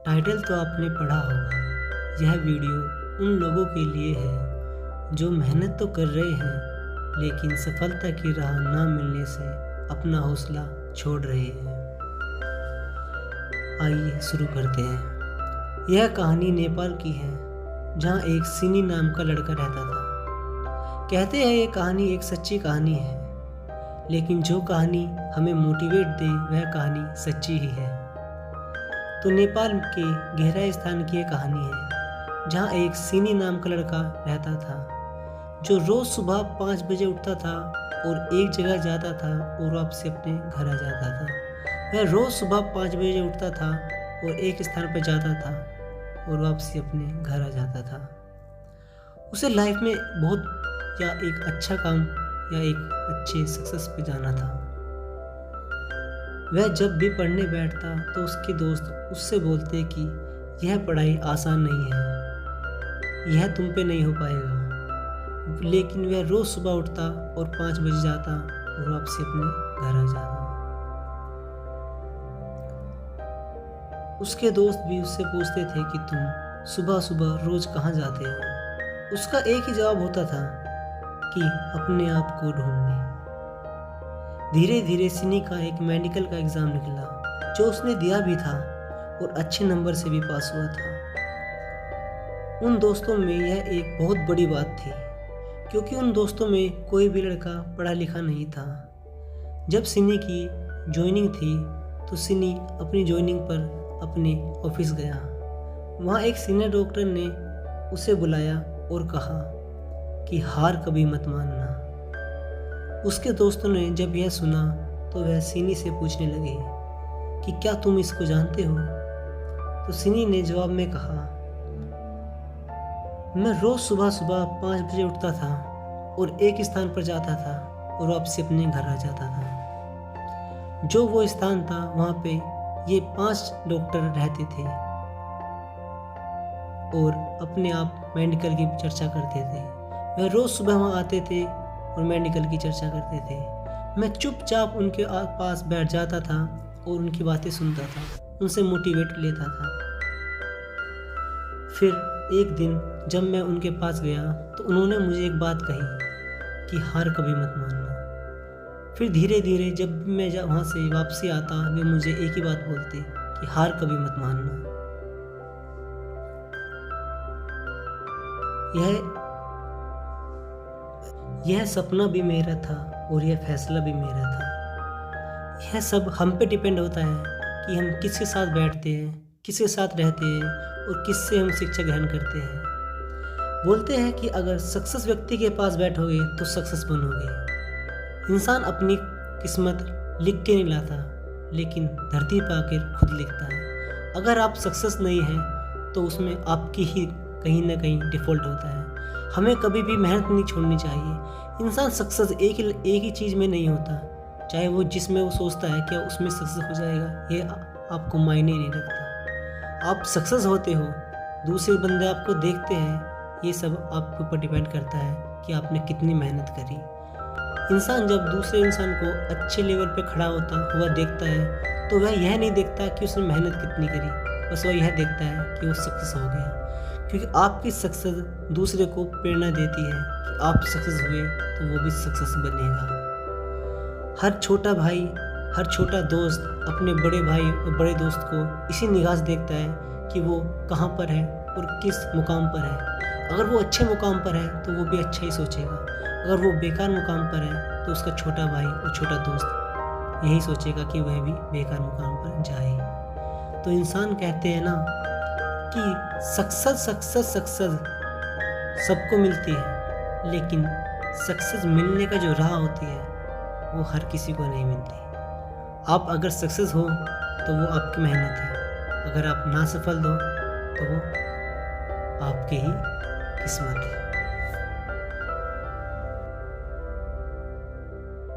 Title तो आपने पढ़ा होगा। यह वीडियो उन लोगों के लिए है जो मेहनत तो कर रहे हैं लेकिन सफलता की राह ना मिलने से अपना हौसला छोड़ रहे हैं। आइए शुरू करते हैं। यह कहानी नेपाल की है जहाँ एक सिनी नाम का लड़का रहता था। कहते हैं ये कहानी एक सच्ची कहानी है, लेकिन जो कहानी हमें मोटिवेट दे वह कहानी सच्ची ही है। तो नेपाल के गहरा स्थान की यह कहानी है जहाँ एक सिनी नाम का लड़का रहता था जो रोज़ सुबह 5 बजे उठता था और एक जगह जाता था और वापस अपने घर आ जाता था। वह रोज़ सुबह 5 बजे उठता था और एक स्थान पर जाता था और वापस अपने घर आ जाता था। उसे लाइफ में बहुत या एक अच्छा काम या एक अच्छे सक्सेस पे जाना था। वह जब भी पढ़ने बैठता तो उसके दोस्त उससे बोलते कि यह पढ़ाई आसान नहीं है, यह तुम पे नहीं हो पाएगा। लेकिन वह रोज़ सुबह उठता और 5 बजे जाता और वापस अपने घर आ जाता। उसके दोस्त भी उससे पूछते थे कि तुम सुबह सुबह रोज़ कहाँ जाते हो। उसका एक ही जवाब होता था कि अपने आप को ढूंढने। धीरे धीरे सिनी का एक मेडिकल का एग्ज़ाम निकला जो उसने दिया भी था और अच्छे नंबर से भी पास हुआ था। उन दोस्तों में यह एक बहुत बड़ी बात थी क्योंकि उन दोस्तों में कोई भी लड़का पढ़ा लिखा नहीं था। जब सिनी की ज्वाइनिंग थी तो सिनी अपनी ज्वाइनिंग पर अपने ऑफिस गया। वहाँ एक सीनियर डॉक्टर ने उसे बुलाया और कहा कि हार कभी मत मानना। उसके दोस्तों ने जब यह सुना तो वह सिनी से पूछने लगे कि क्या तुम इसको जानते हो। तो सिनी ने जवाब में कहा, मैं रोज सुबह सुबह 5 बजे उठता था और एक स्थान पर जाता था और वापस अपने घर आ जाता था। जो वो स्थान था वहाँ पे ये 5 डॉक्टर रहते थे और अपने आप मेडिकल की चर्चा करते थे। वह रोज सुबह वहाँ आते थे और मेडिकल की चर्चा करते थे। मैं चुपचाप उनके पास बैठ जाता था और उनकी बातें सुनता था, उनसे मोटिवेट लेता था। फिर एक दिन जब मैं उनके पास गया तो उन्होंने मुझे एक बात कही कि हार कभी मत मानना। फिर धीरे धीरे जब भी मैं वहाँ से वापसी आता वे मुझे एक ही बात बोलते कि हार कभी मत मानना। यह सपना भी मेरा था और यह फैसला भी मेरा था। यह सब हम पे डिपेंड होता है कि हम किसके साथ बैठते हैं, किसके साथ रहते हैं और किससे हम शिक्षा ग्रहण करते हैं। बोलते हैं कि अगर सक्सेस व्यक्ति के पास बैठोगे तो सक्सेस बनोगे। इंसान अपनी किस्मत लिख के नहीं लाता लेकिन धरती पर आकर खुद लिखता है। अगर आप सक्सेस नहीं हैं तो उसमें आपकी ही कहीं ना कहीं डिफ़ॉल्ट होता है। हमें कभी भी मेहनत नहीं छोड़नी चाहिए। इंसान सक्सेस एक ही चीज़ में नहीं होता, चाहे वो जिसमें वो सोचता है कि उसमें सक्सेस हो जाएगा ये आपको मायने नहीं रखता। आप सक्सेस होते हो, दूसरे बंदे आपको देखते हैं, ये सब आपके ऊपर डिपेंड करता है कि आपने कितनी मेहनत करी। इंसान जब दूसरे इंसान को अच्छे लेवल पे खड़ा होता हुआ देखता है तो वह यह नहीं देखता कि उसने मेहनत कितनी करी, बस वह यह देखता है कि वो सक्सेस हो गया। क्योंकि आपकी सक्सेस दूसरे को प्रेरणा देती है कि आप सक्सेस हुए तो वो भी सक्सेस बनेगा। हर छोटा भाई, हर छोटा दोस्त अपने बड़े भाई और बड़े दोस्त को इसी निगाह से देखता है कि वो कहाँ पर है और किस मुकाम पर है। अगर वो अच्छे मुकाम पर है तो वो भी अच्छा ही सोचेगा। अगर वो बेकार मुकाम पर है तो उसका छोटा भाई और छोटा दोस्त यही सोचेगा कि वह भी बेकार मुकाम पर जाए। तो इंसान कहते हैं ना कि सक्सेस सबको मिलती है, लेकिन सक्सेस मिलने का जो राह होती है वो हर किसी को नहीं मिलती। आप अगर सक्सेस हो तो वो आपकी मेहनत है, अगर आप ना सफल हो तो वो आपकी ही किस्मत है।